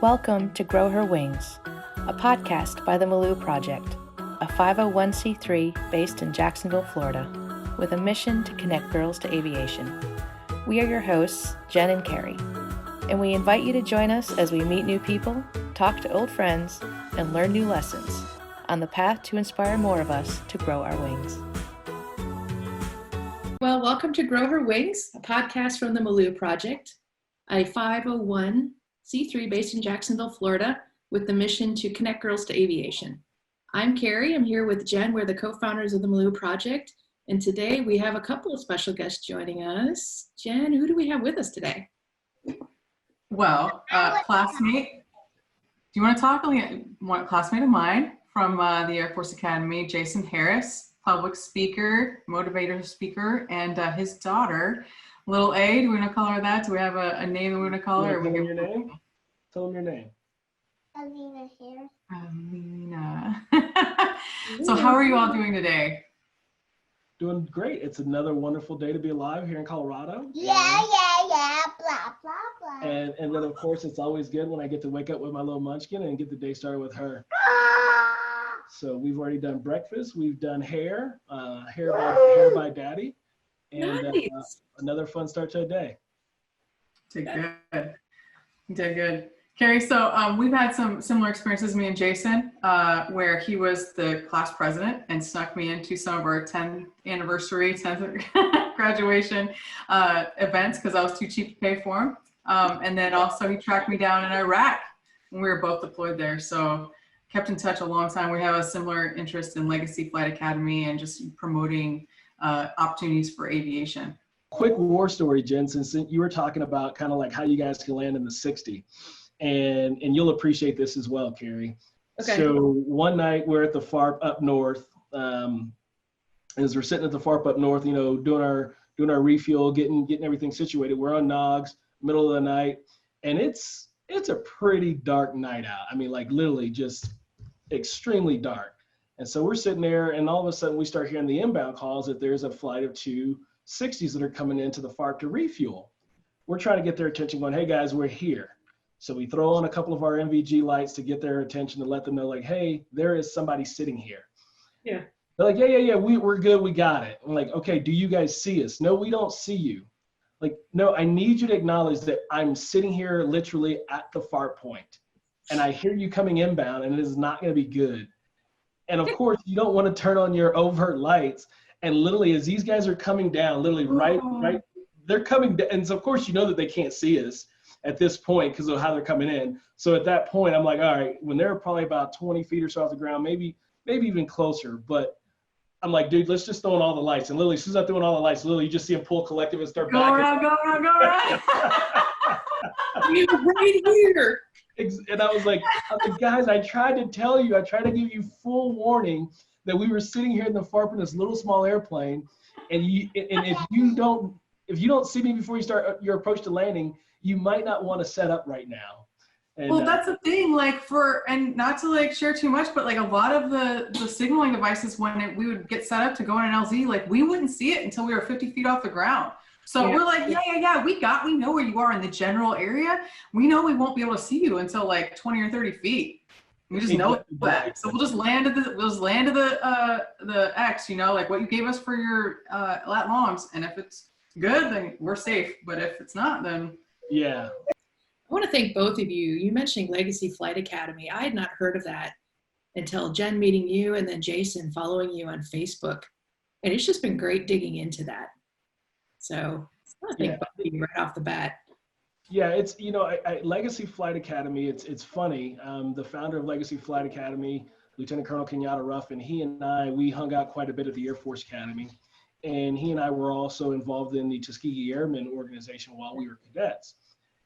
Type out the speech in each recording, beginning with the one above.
Welcome to Grow Her Wings, a podcast by the Malou Project, a 501c3 based in Jacksonville, Florida, with a mission to connect girls to aviation. We are your hosts, Jen and Carrie, and we invite you to join us as we meet new people, talk to old friends, and learn new lessons on the path to inspire more of us to grow our wings. Well, welcome to Grow Her Wings, a podcast from the Malou Project, a 501c3 based in Jacksonville, Florida, with the mission to connect girls to aviation. I'm Carrie. I'm here with Jen. We're the co-founders of the Malou Project. And today we have a couple of special guests joining us. Jen, who do we have with us today? Well, classmate. Do you want to talk? One classmate of mine from the Air Force Academy, Jason Harris, public speaker, motivator speaker, and his daughter, little A. Do we want to call her that? Do we have a name that we want to call her? Tell them your name. Tell them your name. Alena here. Alena. So how are you all doing today? Doing great. It's another wonderful day to be alive here in Colorado. Yeah, blah, blah, blah. And then, of course, it's always good when I get to wake up with my little munchkin and get the day started with her. So we've already done breakfast. We've done hair by daddy. And Nice. another fun start to the day. Did good. Did good. Carrie, so we've had some similar experiences, me and Jason, where he was the class president and snuck me into some of our 10th anniversary, 10th graduation events because I was too cheap to pay for him. And then also he tracked me down in Iraq when we were both deployed there. So kept in touch a long time. We have a similar interest in Legacy Flight Academy and just promoting opportunities for aviation. Quick war story, Jen, since you were talking about kind of like how you guys can land in the 60. And you'll appreciate this as well, Carrie. Okay. So one night we're at the FARP up north. As we're sitting at the FARP up north, you know, doing our refuel, getting everything situated. We're on NOGs, middle of the night, and it's a pretty dark night out. I mean, like literally just extremely dark. And so we're sitting there, and all of a sudden we start hearing the inbound calls that there's a flight of two 60s that are coming into the FARP to refuel. We're trying to get their attention, going, hey guys, we're here. So we throw on a couple of our NVG lights to get their attention, to let them know, like, hey, there is somebody sitting here. Yeah. They're like, yeah, we're good, we got it. I'm like, okay, do you guys see us? No, we don't see you. Like, no, I need you to acknowledge that I'm sitting here literally at the FARP point, and I hear you coming inbound, and it is not going to be good. And of course, you don't want to turn on your overt lights. And literally, as these guys are coming down, literally right, they're coming down. And so of course, you know that they can't see us at this point because of how they're coming in. So at that point, I'm like, all right, when they're probably about 20 feet or so off the ground, maybe even closer. But I'm like, dude, let's just throw on all the lights. And literally, as soon as I'm throwing all the lights, literally, you just see them pull collective and start backing. Go around. You're right here. And I was like, guys, I tried to tell you, I tried to give you full warning that we were sitting here in the FARP in this little small airplane, and if you don't see me before you start your approach to landing, you might not want to set up right now. And, well, that's the thing, like and not to like share too much, but like a lot of the signaling devices, when we would get set up to go on an LZ, like we wouldn't see it until we were 50 feet off the ground. So we're like, yeah, we know where you are in the general area. We know we won't be able to see you until like 20 or 30 feet. We just know that. So we'll just land at the X, you know, like what you gave us for your lat longs. And if it's good, then we're safe. But if it's not, then yeah. I want to thank both of you. You mentioning Legacy Flight Academy. I had not heard of that until Jen meeting you and then Jason following you on Facebook. And it's just been great digging into that. So I want to thank both of you right off the bat. Yeah, it's, you know, Legacy Flight Academy, it's funny. The founder of Legacy Flight Academy, Lieutenant Colonel Kenyatta Ruffin, he and I, we hung out quite a bit at the Air Force Academy. And he and I were also involved in the Tuskegee Airmen organization while we were cadets.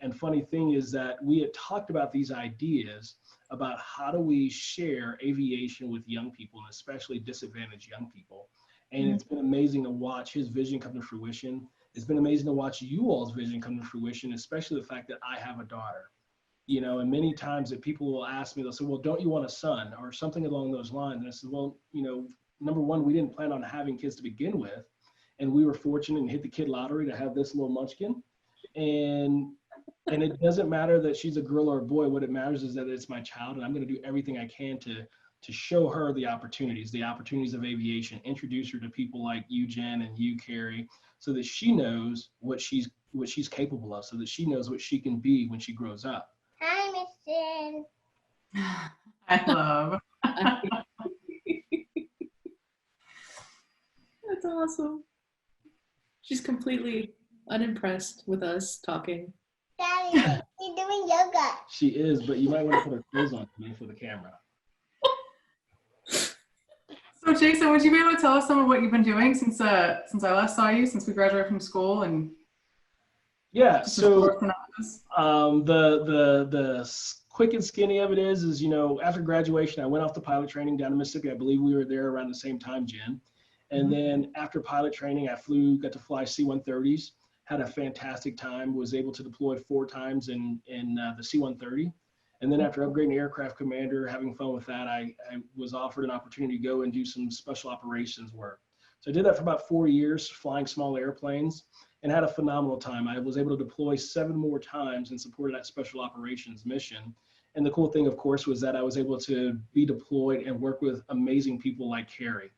And funny thing is that we had talked about these ideas about how do we share aviation with young people, and especially disadvantaged young people. And it's been amazing to watch his vision come to fruition. It's been amazing to watch you all's vision come to fruition, especially the fact that I have a daughter. You know, and many times that people will ask me, they'll say, well, don't you want a son or something along those lines? And I said, well, you know, number one, we didn't plan on having kids to begin with. And we were fortunate and hit the kid lottery to have this little munchkin. And And it doesn't matter that she's a girl or a boy. What it matters is that it's my child, and I'm going to do everything I can to show her the opportunities of aviation, introduce her to people like you, Jen, and you, Carrie, so that she knows what she's capable of, so that she knows what she can be when she grows up. Hi, Miss Jen. I love. That's awesome. She's completely unimpressed with us talking. Daddy, you're doing yoga. She is, but you might want to put her clothes on for the camera. So Jason, would you be able to tell us some of what you've been doing since I last saw you, since we graduated from school? And yeah, just so a synopsis? the quick and skinny of it is after graduation, I went off to pilot training down in Mississippi. I believe we were there around the same time, Jen. And then after pilot training, I got to fly C-130s, had a fantastic time, was able to deploy 4 times in the C-130. And then after upgrading aircraft commander, having fun with that, I was offered an opportunity to go and do some special operations work. So I did that for about 4 years, flying small airplanes, and had a phenomenal time. I was able to deploy 7 more times in support of that special operations mission. And the cool thing, of course, was that I was able to be deployed and work with amazing people like Carrie.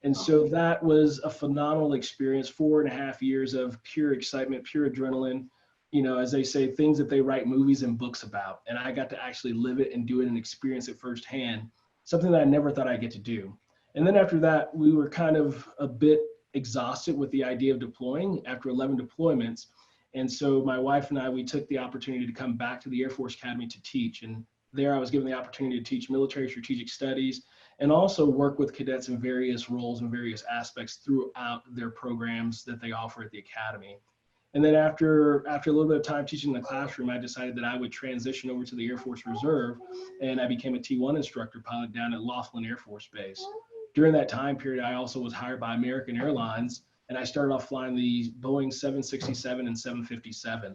And so that was a phenomenal experience, 4.5 years of pure excitement, pure adrenaline, as they say, things that they write movies and books about. And I got to actually live it and do it and experience it firsthand, something that I never thought I'd get to do. And then after that, we were kind of a bit exhausted with the idea of deploying after 11 deployments. And so my wife and I, we took the opportunity to come back to the Air Force Academy to teach. And there I was given the opportunity to teach military strategic studies and also work with cadets in various roles and various aspects throughout their programs that they offer at the Academy. And then after a little bit of time teaching in the classroom, I decided that I would transition over to the Air Force Reserve, and I became a T1 instructor pilot down at Laughlin Air Force Base. During that time period, I also was hired by American Airlines, and I started off flying the Boeing 767 and 757.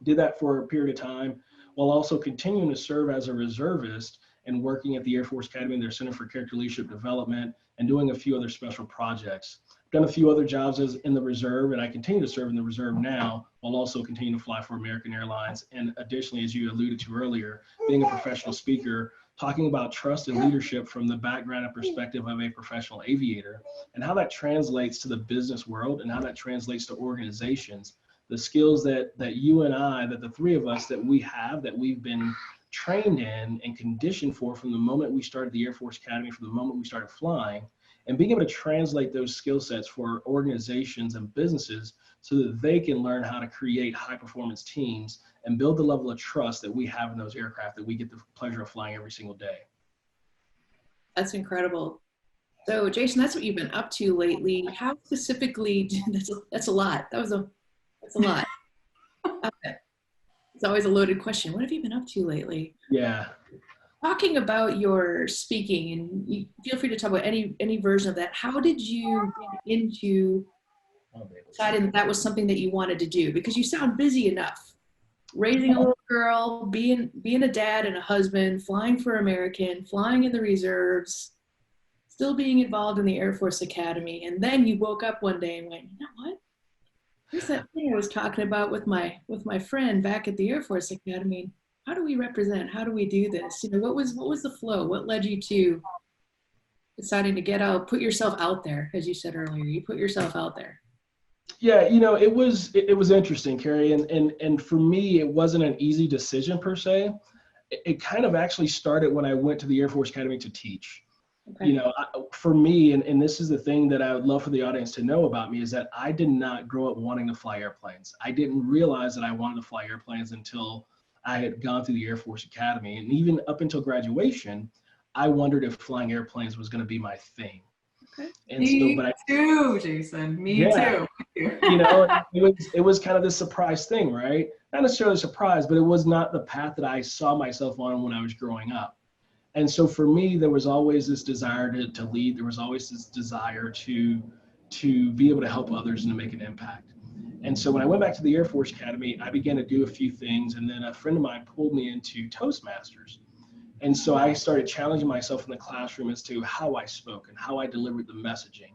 Did that for a period of time while also continuing to serve as a reservist and working at the Air Force Academy in their Center for Character Leadership Development and doing a few other special projects. Done a few other jobs in the reserve, and I continue to serve in the reserve now while also continuing to fly for American Airlines. And additionally, as you alluded to earlier, being a professional speaker, talking about trust and leadership from the background and perspective of a professional aviator and how that translates to the business world and how that translates to organizations. The skills that you and I, that the three of us that we have, that we've been trained in and conditioned for from the moment we started the Air Force Academy, from the moment we started flying, and being able to translate those skill sets for organizations and businesses so that they can learn how to create high performance teams and build the level of trust that we have in those aircraft that we get the pleasure of flying every single day. That's incredible. So Jason, that's what you've been up to lately. How specifically, that's a lot. That's a lot. Okay. It's always a loaded question. What have you been up to lately? Yeah. Talking about your speaking, and you feel free to talk about any version of that. How did you get into deciding that was something that you wanted to do? Because you sound busy enough. Raising a little girl, being a dad and a husband, flying for American, flying in the reserves, still being involved in the Air Force Academy. And then you woke up one day and went, you know what? Here's that thing I was talking about with my friend back at the Air Force Academy. How do we represent? How do we do this? What was the flow? What led you to deciding to get out, put yourself out there, as you said earlier? You put yourself out there. Yeah, it was interesting, Carrie, and for me, it wasn't an easy decision per se. It kind of actually started when I went to the Air Force Academy to teach. Okay. For me, and this is the thing that I would love for the audience to know about me, is that I did not grow up wanting to fly airplanes. I didn't realize that I wanted to fly airplanes until I had gone through the Air Force Academy. And even up until graduation, I wondered if flying airplanes was going to be my thing. Okay. And Me too, Jason. Me too. It was kind of this surprise thing, right? Not necessarily a surprise, but it was not the path that I saw myself on when I was growing up. And so for me, there was always this desire to lead. There was always this desire to be able to help others and to make an impact. And so when I went back to the Air Force Academy, I began to do a few things. And then a friend of mine pulled me into Toastmasters. And so I started challenging myself in the classroom as to how I spoke and how I delivered the messaging.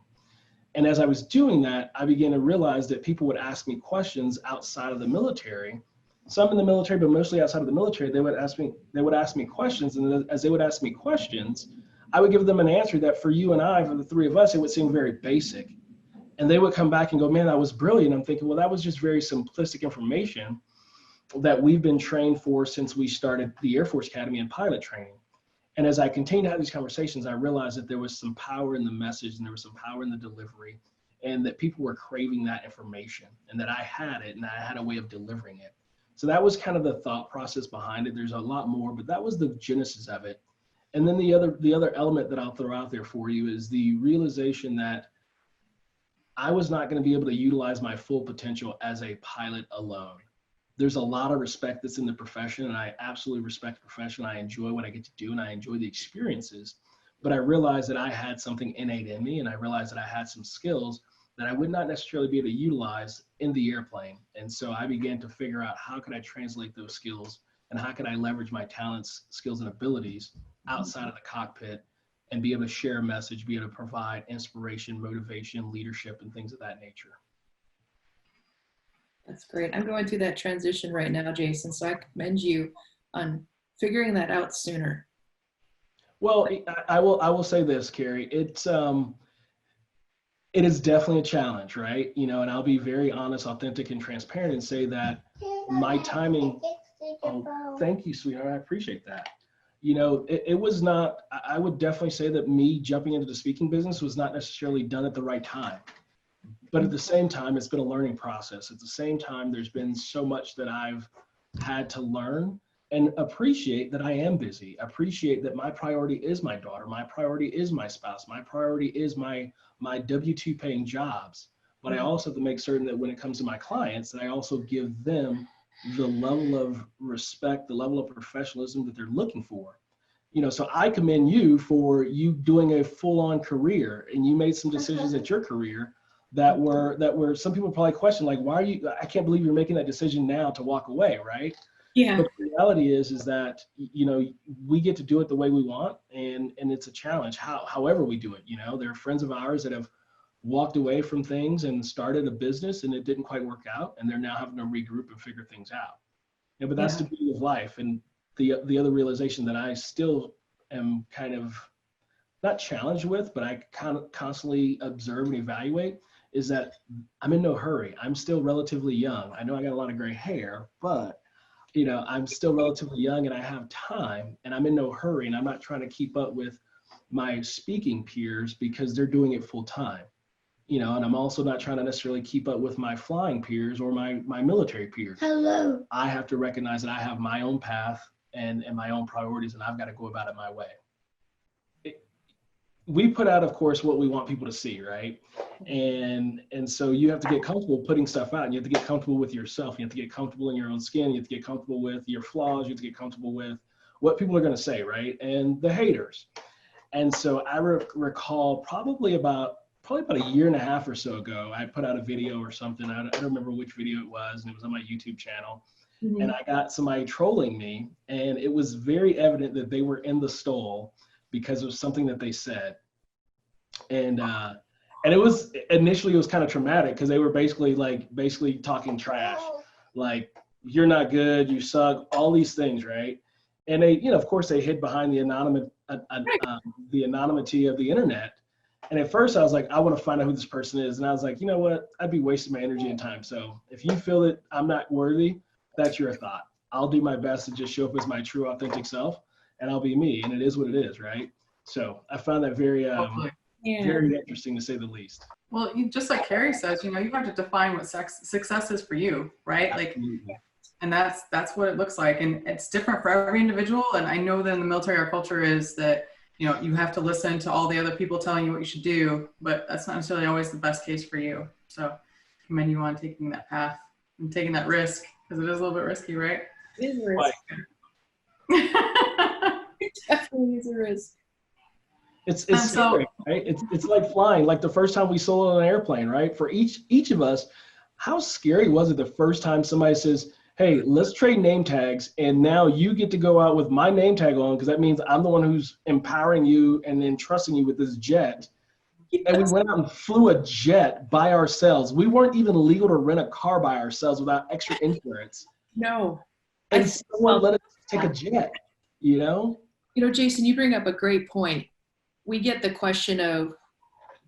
And as I was doing that, I began to realize that people would ask me questions outside of the military some in the military, but mostly outside of the military, they would ask me questions. And as they would ask me questions, I would give them an answer that for you and I, for the three of us, it would seem very basic. And they would come back and go, man, that was brilliant. I'm thinking, well, that was just very simplistic information that we've been trained for since we started the Air Force Academy and pilot training. And as I continued to have these conversations, I realized that there was some power in the message and there was some power in the delivery, and that people were craving that information, and that I had it and I had a way of delivering it. So that was kind of the thought process behind it. There's a lot more, but that was the genesis of it. And then the other element that I'll throw out there for you is the realization that I was not going to be able to utilize my full potential as a pilot alone. There's a lot of respect that's in the profession, and I absolutely respect the profession. I enjoy what I get to do, and I enjoy the experiences. But I realized that I had something innate in me, and I realized that I had some skills that I would not necessarily be able to utilize in the airplane. And so I began to figure out how could I translate those skills, and how could I leverage my talents, skills, and abilities outside of the cockpit and be able to share a message, be able to provide inspiration, motivation, leadership, and things of that nature. That's great. I'm going through that transition right now, Jason, so I commend you on figuring that out sooner. Well, I will say this, Carrie. It is definitely a challenge, right? You know, and I'll be very honest, authentic, and transparent and say that my timing. Oh, thank you, sweetheart. I appreciate that. You know, it was not. I would definitely say that me jumping into the speaking business was not necessarily done at the right time. But at the same time, it's been a learning process. At the same time, there's been so much that I've had to learn and appreciate that I am busy. Appreciate that my priority is my daughter. My priority is my spouse. My priority is my W-2 paying jobs. But I also have to make certain that when it comes to my clients, that I also give them the level of respect, the level of professionalism that they're looking for. You know, so I commend you for you doing a full-on career, and you made some decisions at your career that were some people probably question, like, why are you, I can't believe you're making that decision now to walk away, right? Yeah. But the reality is that, you know, we get to do it the way we want, and it's a challenge, however we do it. You know, there are friends of ours that have walked away from things and started a business and it didn't quite work out, and they're now having to regroup and figure things out. Yeah, but that's the beauty of life. And the other realization that I still am kind of not challenged with, but I kind of constantly observe and evaluate, is that I'm in no hurry. I'm still relatively young. I know I got a lot of gray hair, but you know, I'm still relatively young and I have time, and I'm in no hurry, and I'm not trying to keep up with my speaking peers because they're doing it full time. You know, and I'm also not trying to necessarily keep up with my flying peers or my military peers. Hello. I have to recognize that I have my own path and my own priorities, and I've got to go about it my way. We put out, of course, what we want people to see, right? And so you have to get comfortable putting stuff out, and you have to get comfortable with yourself. You have to get comfortable in your own skin. You have to get comfortable with your flaws. You have to get comfortable with what people are going to say, right? And the haters. And so I recall probably about a year and a half or so ago, I put out a video or something. I don't remember which video it was, and it was on my YouTube channel. Mm-hmm. And I got somebody trolling me, and it was very evident that they were in the stole because of something that they said. And it was initially, it was kind of traumatic because they were basically talking trash, like, you're not good, you suck, all these things, right? And they, you know, of course, they hid behind the anonymity of the internet. And at first I was like, I want to find out who this person is. And I was like, you know what? I'd be wasting my energy and time. So if you feel that I'm not worthy, that's your thought. I'll do my best to just show up as my true, authentic self, and I'll be me. And it is what it is, right? So I found that very, very interesting, to say the least. Well, just like Carrie says, you know, you have to define what success is for you, right? Absolutely. Like, and that's what it looks like. And it's different for every individual. And I know that in the military, our culture is that, you know, you have to listen to all the other people telling you what you should do, but that's not necessarily always the best case for you. So I commend you on taking that path and taking that risk, because it is a little bit risky, right? It is a risk. It definitely is a risk. It's scary, right? It's like flying. Like the first time we soloed on an airplane, right? For each of us, how scary was it the first time somebody says, hey, let's trade name tags, and now you get to go out with my name tag on, because that means I'm the one who's empowering you and entrusting you with this jet. Yes. And we went out and flew a jet by ourselves. We weren't even legal to rent a car by ourselves without extra insurance. No. And someone let us take a jet, you know? You know, Jason, you bring up a great point. We get the question of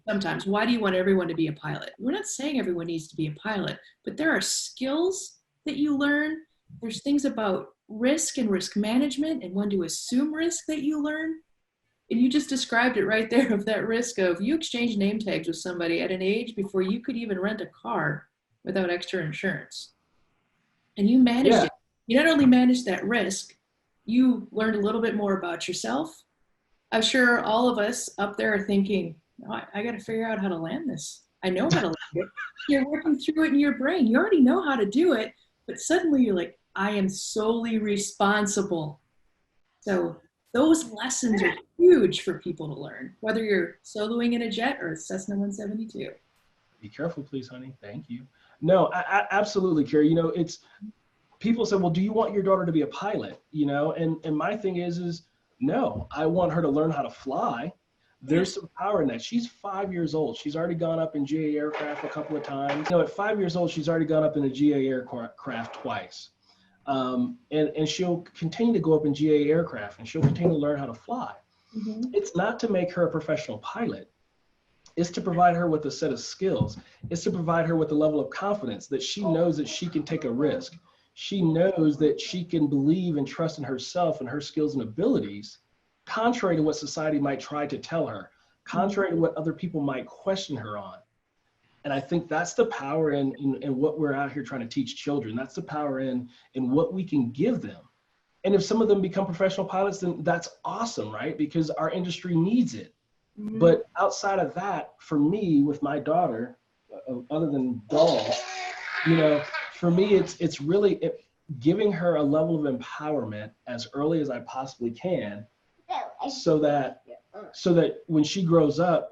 sometimes, why do you want everyone to be a pilot? We're not saying everyone needs to be a pilot, but there are skills that you learn. There's things about risk and risk management and when to assume risk that you learn. And you just described it right there of that risk of you exchange name tags with somebody at an age before you could even rent a car without extra insurance. And you managed it. You not only managed that risk, you learned a little bit more about yourself. I'm sure all of us up there are thinking, oh, I got to figure out how to land this. I know how to land it. You're working through it in your brain. You already know how to do it, but suddenly you're like, I am solely responsible. So those lessons are huge for people to learn, whether you're soloing in a jet or a Cessna 172. Be careful, please, honey. Thank you. No, I absolutely, Carrie. You know, it's people say, well, do you want your daughter to be a pilot? You know, and my thing is no, I want her to learn how to fly. There's some power in that. She's 5 years old. She's already gone up in GA aircraft a couple of times. You know, at 5 years old, she's already gone up in a GA aircraft twice. And she'll continue to go up in GA aircraft and she'll continue to learn how to fly. Mm-hmm. It's not to make her a professional pilot. It's to provide her with a set of skills. It's to provide her with a level of confidence that she knows that she can take a risk. She knows that she can believe and trust in herself and her skills and abilities, contrary to what society might try to tell her, contrary to what other people might question her on. And I think that's the power in what we're out here trying to teach children. That's the power in what we can give them. And if some of them become professional pilots, then that's awesome, right? Because our industry needs it. Mm-hmm. But outside of that, for me, with my daughter, other than dolls, you know, for me, it's really giving her a level of empowerment as early as I possibly can, so that when she grows up,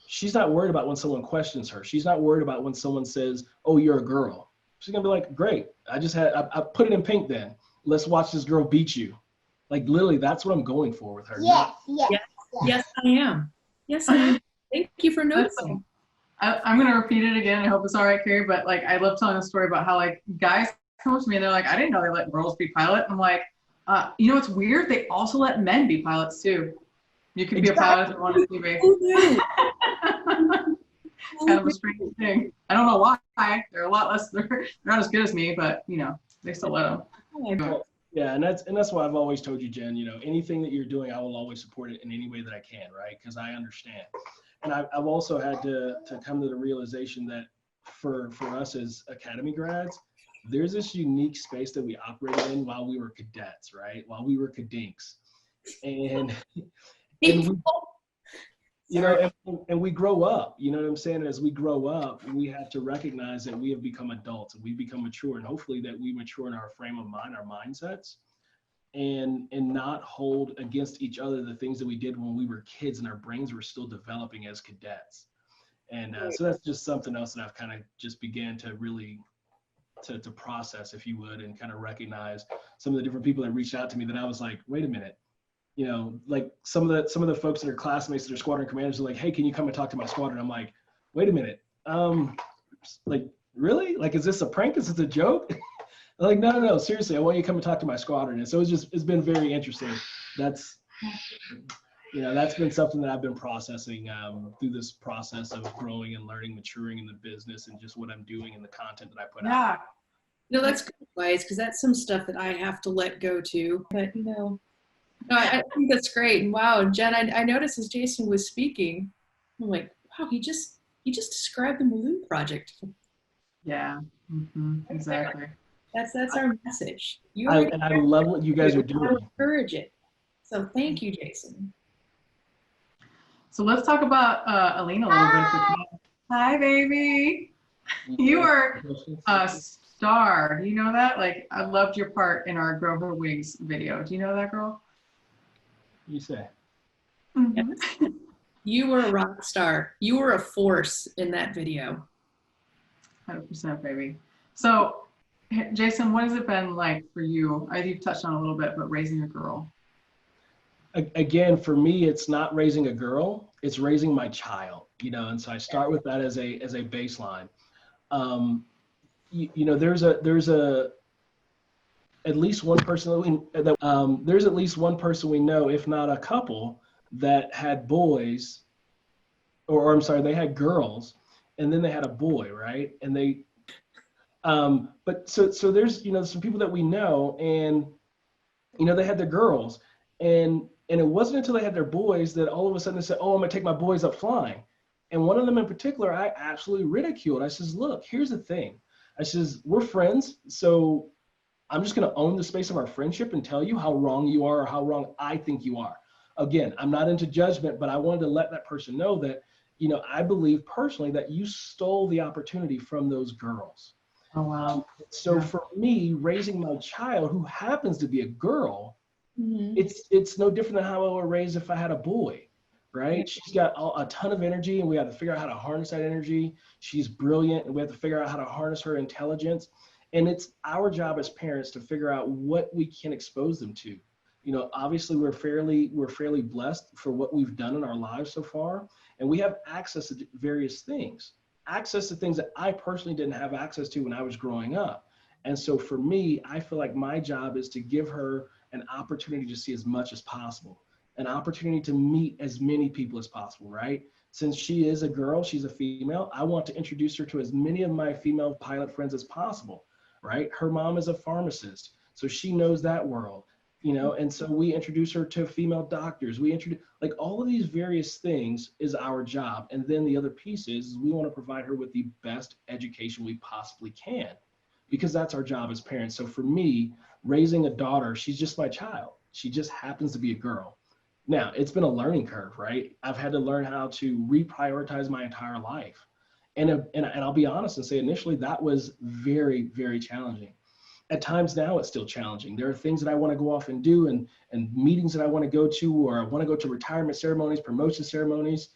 she's not worried about when someone questions her. She's not worried about when someone says, oh, you're a girl. She's gonna be like, great, I put it in pink then. Let's watch this girl beat you. Like literally, that's what I'm going for with her. Yes, I am. Yes, I am. Thank you for noticing. I'm gonna repeat it again. I hope it's all right, Carrie, but like I love telling a story about how like guys come up to me and they're like, I didn't know they let girls be pilot. I'm like, you know what's weird? They also let men be pilots too. You could be a pilot if you wanted to be. It's kind of a strange thing. I don't know why. They're a lot less. They're not as good as me, but you know, they still let them. Yeah, and that's why I've always told you, Jen. You know, anything that you're doing, I will always support it in any way that I can, right? Because I understand. And I've also had to come to the realization that for us as academy grads, there's this unique space that we operated in while we were cadets, right? While we were cadinks, and we, you know, and we grow up, you know what I'm saying? And as we grow up, we have to recognize that we have become adults and we become mature, and hopefully that we mature in our frame of mind, our mindsets, and not hold against each other the things that we did when we were kids and our brains were still developing as cadets. And so that's just something else that I've kind of just began to really to process, if you would, and kind of recognize some of the different people that reached out to me that I was like, wait a minute, you know, like some of the folks that are classmates that are squadron commanders are like, hey, can you come and talk to my squadron? I'm like, wait a minute, like really? Like, is this a prank? Is this a joke? Like, no, seriously, I want you to come and talk to my squadron. And so it's been very interesting. That's, you know, that's been something that I've been processing through this process of growing and learning, maturing in the business and just what I'm doing and the content that I put out. No, that's good advice, because that's some stuff that I have to let go to. But, you know, no, I think that's great. And wow, Jen, I noticed as Jason was speaking, I'm like, wow, he just described the Malou project. Yeah, exactly. That's our message. And I love what you guys are doing. Encourage it. So thank you, Jason. So let's talk about Alena a little bit. Hi, baby. You are a star. Do you know that? Like, I loved your part in our Grow Her Wings video. Do you know that, girl? You say. Mm-hmm. Yes. You were a rock star. You were a force in that video. 100%, baby. So, Jason, what has it been like for you? You've touched on a little bit, but raising a girl. Again, for me, it's not raising a girl, it's raising my child, you know, and so I start with that as a baseline. You know, there's a at least one person there's at least one person we know, if not a couple, that had boys, or I'm sorry, they had girls, and then they had a boy, right? And they, but so there's some people that we know, and they had their girls, and it wasn't until they had their boys that all of a sudden they said, "Oh, I'm gonna take my boys up flying." And one of them in particular, I absolutely ridiculed. I says, "Look, here's the thing." I says, "We're friends, so I'm just going to own the space of our friendship and tell you how wrong you are or how wrong I think you are." Again, I'm not into judgment, but I wanted to let that person know that, I believe personally that you stole the opportunity from those girls. Oh, wow. So for me, raising my child, who happens to be a girl, Mhm. it's no different than how I would raise if I had a boy, right? She's got a ton of energy, and we have to figure out how to harness that energy. She's brilliant, and we have to figure out how to harness her intelligence. And it's our job as parents to figure out what we can expose them to. Obviously we're fairly blessed for what we've done in our lives so far, and we have access to various things, access to things that I personally didn't have access to when I was growing up. And so for me, I feel like my job is to give her an opportunity to see as much as possible, an opportunity to meet as many people as possible, right? Since she is a girl, she's a female, I want to introduce her to as many of my female pilot friends as possible, right? Her mom is a pharmacist, so she knows that world, and so we introduce her to female doctors. We introduce, like, all of these various things is our job. And then the other piece is we want to provide her with the best education we possibly can, because that's our job as parents. So for me, raising a daughter, she's just my child. She just happens to be a girl. Now, it's been a learning curve, right? I've had to learn how to reprioritize my entire life. And I'll be honest and say initially that was very, very challenging. At times now it's still challenging. There are things that I want to go off and do, and meetings that I want to go to, or I want to go to retirement ceremonies, promotion ceremonies.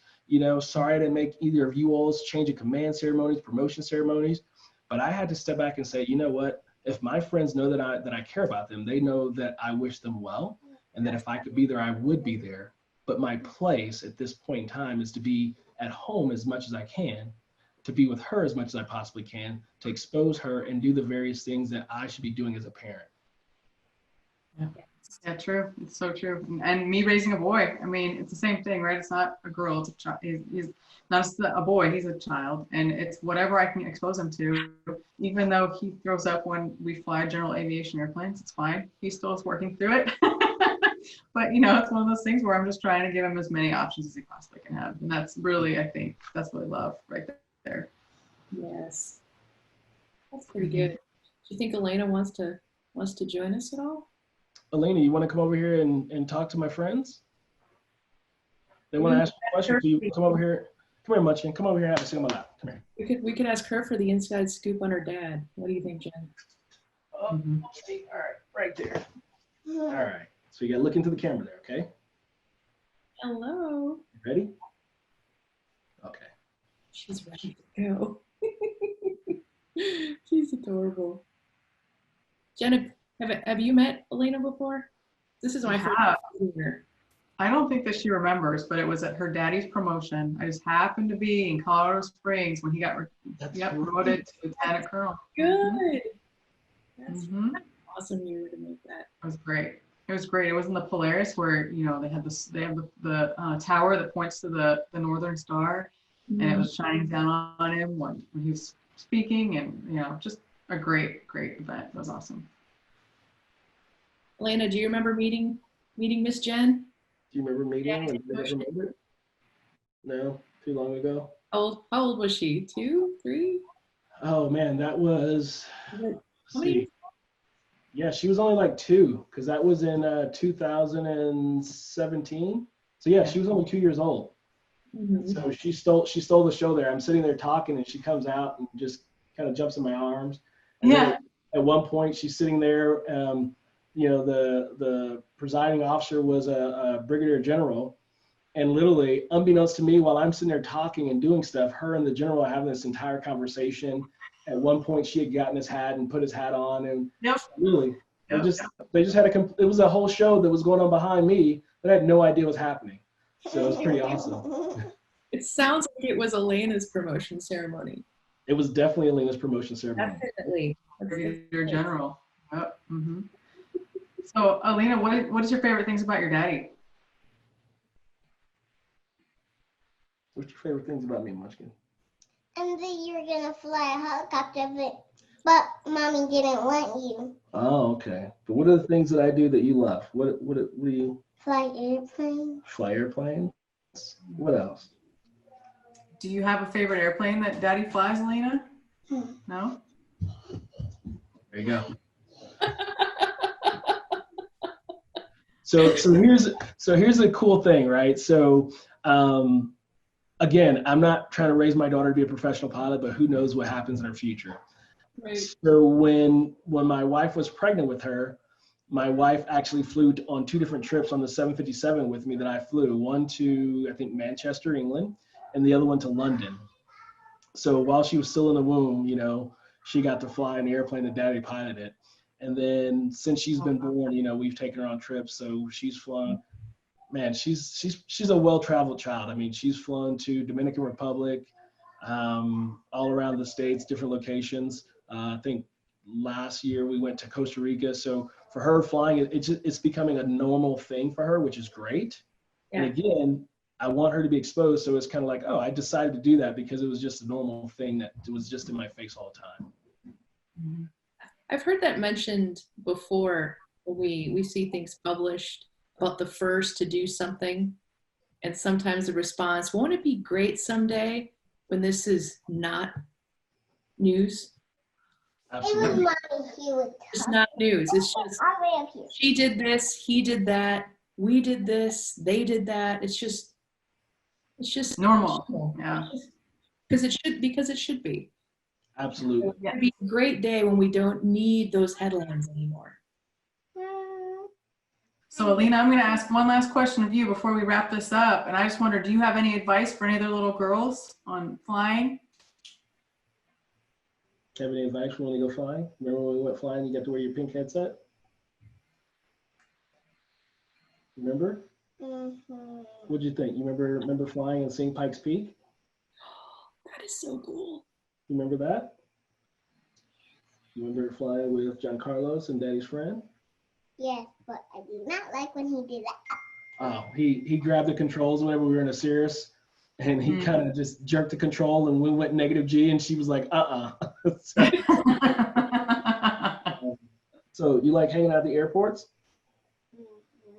Sorry I didn't make either of you all's change of command ceremonies, promotion ceremonies, but I had to step back and say, you know what? If my friends know that I care about them, they know that I wish them well, and that if I could be there, I would be there. But my place at this point in time is to be at home as much as I can, to be with her as much as I possibly can, to expose her and do the various things that I should be doing as a parent. Yeah, true. It's so true. And me raising a boy, I mean, it's the same thing, right? It's not a girl, it's a child. He's not a boy, he's a child. And it's whatever I can expose him to, even though he throws up when we fly general aviation airplanes, it's fine. He still is working through it. But, it's one of those things where I'm just trying to give him as many options as he possibly can have. And that's really, I think, that's what I love right there. Yes, that's pretty good. Do you think Alena wants to join us at all? Alena, you want to come over here and talk to my friends? They want to ask you a question. So you come over here. Come here, Munchin. Come over here and have a seat on my lap. Come here. We could ask her for the inside scoop on her dad. What do you think, Jen? Oh, all right there. All right. So you got to look into the camera there, okay? Hello. You ready? Okay. She's ready to go. She's adorable. Jen, have you met Alena before? This is my first time meeting her. I don't think that she remembers, but it was at her daddy's promotion. I just happened to be in Colorado Springs when he got promoted to lieutenant colonel. Good. That's awesome you were to make that. It was great. It was great. It was in the Polaris where, they have the tower that points to the Northern Star, and it was shining down on him when he was speaking, and, just a great, great event. It was awesome. Alena, do you remember meeting Miss Jen? Do you remember meeting? Do you remember? No, too long ago. How old was she? 2, 3? Oh man, that was. How many years? Yeah, she was only like 2, because that was in 2017. So yeah, she was only 2 years old. So she stole the show there. I'm sitting there talking, and she comes out and just kind of jumps in my arms. And at one point, she's sitting there. The presiding officer was a brigadier general, and literally, unbeknownst to me, while I'm sitting there talking and doing stuff, her and the general are having this entire conversation. At one point, she had gotten his hat and put his hat on, and really, they just had it was a whole show that was going on behind me that I had no idea was happening. So it was pretty awesome. It sounds like it was Alena's promotion ceremony. It was definitely Alena's promotion ceremony. Definitely. Brigadier general. Yep. So, Alena, what is your favorite things about your daddy? What's your favorite things about me, Munchkin? And then you're gonna fly a helicopter, but mommy didn't want you. Oh, okay. But what are the things that I do that you love? What do you Fly airplane. fly airplanes? What else? Do you have a favorite airplane that daddy flies, Alena? No? There you go. So here's the cool thing, right? So again, I'm not trying to raise my daughter to be a professional pilot, but who knows what happens in her future. Right. So when my wife was pregnant with her, my wife actually flew on 2 different trips on the 757 with me that I flew. One to, I think, Manchester, England, and the other one to London. So while she was still in the womb, you know, she got to fly in the airplane that daddy piloted. And then since she's been born, you know, we've taken her on trips. So she's flown, man, she's a well-traveled child. I mean, she's flown to Dominican Republic, all around the States, different locations. I think last year we went to Costa Rica. So for her, flying, it's becoming a normal thing for her, which is great. Yeah. And again, I want her to be exposed. So it's kind of like, oh, I decided to do that because it was just a normal thing that was just in my face all the time. I've heard that mentioned before. We see things published about the first to do something, and sometimes the response, won't it be great someday when this is not news? It was Absolutely. mommy. He was It's not news. It's just all the way up here. she did this, he did that, we did this, they did that. It's just Normal. Yeah. because it should be. Absolutely. It'd be a great day when we don't need those headlines anymore. So, Alena, I'm going to ask one last question of you before we wrap this up. And I just wonder, do you have any advice for any other little girls on flying? Have any advice for when you go flying? Remember when we went flying, you got to wear your pink headset? Remember? Mm-hmm. What'd you think? You remember flying and seeing Pikes Peak? That is so cool. You remember that? You remember flying with John Carlos and Daddy's friend? Yes, but I did not like when he did that. Oh, he grabbed the controls whenever we were in a Cirrus, and he kind of just jerked the control, and we went negative G, and she was like, So you like hanging out at the airports?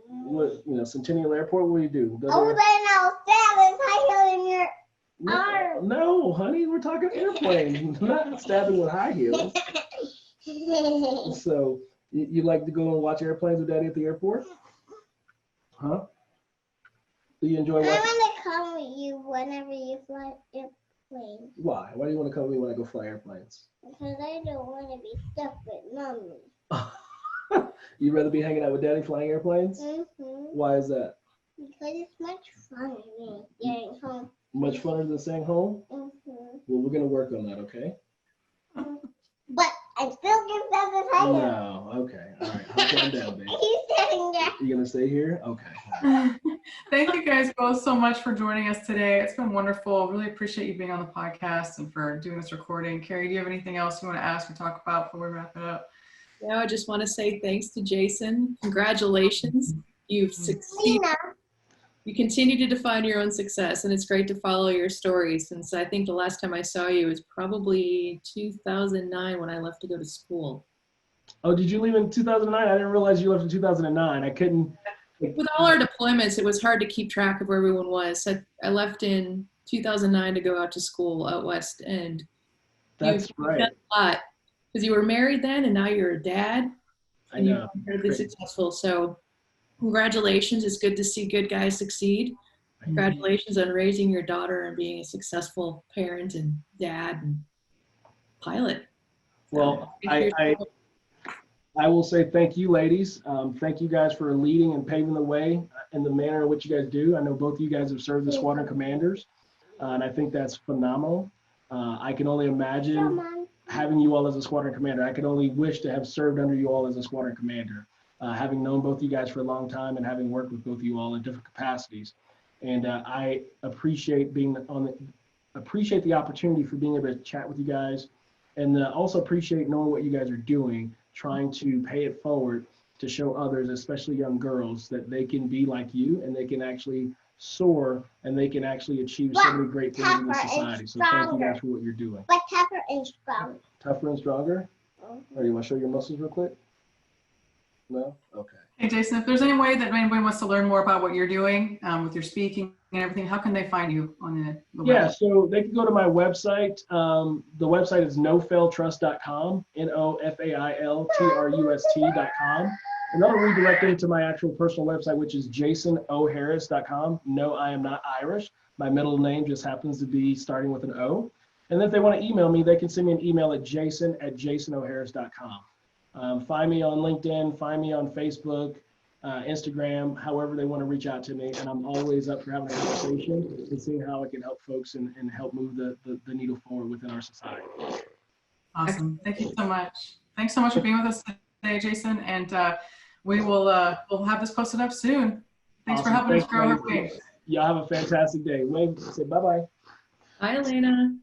What, you know, Centennial Airport, what do you do? Oh, then I'll stab and high heel in your arm. No, honey, we're talking airplane, not stabbing with high heels. So you like to go and watch airplanes with Daddy at the airport? Huh? Do you enjoy I watching? want to come with you whenever you fly airplanes. Why? Why do you want to come with me when I go fly airplanes? Because I don't want to be stuck with mommy. You'd rather be hanging out with Daddy flying airplanes? Mm-hmm. Why is that? Because it's much funner than getting home. Much funner than staying home? Mm-hmm. Well, we're going to work on that, okay? But I still get stab and high heel. No, okay. All right. Hop on down, baby. He's sitting there. You going to stay here? Okay. Thank you guys both so much for joining us today. It's been wonderful. Really appreciate you being on the podcast and for doing this recording. Carrie, do you have anything else you want to ask or talk about before we wrap it up? Yeah, I just want to say thanks to Jason. Congratulations. You've succeeded. Lena. You continue to define your own success, and it's great to follow your story. Since I think the last time I saw you was probably 2009 when I left to go to school. Oh, did you leave in 2009? I didn't realize you left in 2009. I couldn't. With all our deployments, it was hard to keep track of where everyone was. So I left in 2009 to go out to school out west, and That's you've right. done a lot because you were married then, and now you're a dad. I And know. you're incredibly successful. So congratulations. It's good to see good guys succeed. Congratulations on raising your daughter and being a successful parent and dad and pilot. Well, So, I will say thank you, ladies. Thank you guys for leading and paving the way in the manner in which you guys do. I know both of you guys have served as squadron commanders, and I think that's phenomenal. I can only imagine Come on. having you all as a squadron commander. I could only wish to have served under you all as a squadron commander, having known both of you guys for a long time and having worked with both of you all in different capacities. And I appreciate appreciate the opportunity for being able to chat with you guys, and also appreciate knowing what you guys are doing, trying to pay it forward to show others, especially young girls, that they can be like you and they can actually soar and they can actually achieve so many great things in this society. So thank you guys for what you're doing. But tougher and stronger. Tougher and stronger? Or you want to show your muscles real quick? No? Okay. Hey, Jason, if there's any way that anybody wants to learn more about what you're doing with your speaking and everything, how can they find you on the Yeah, web? so they can go to my website. The website is nofailtrust.com, nofailtrust.com. And that'll redirect them to my actual personal website, which is jasonoharris.com. No, I am not Irish. My middle name just happens to be starting with an O. And then if they want to email me, they can send me an email at jason@jasonoharris.com. Find me on LinkedIn, find me on Facebook, Instagram, however they want to reach out to me. And I'm always up for having a conversation and seeing how I can help folks and help move the needle forward within our society. Awesome. Thank you so much. Thanks so much for being with us today, Jason. And we'll have this posted up soon. Thanks Awesome. for helping us Thanks, grow our guys. wings. Y'all have a fantastic day. Wave, say bye-bye. Bye, Alena.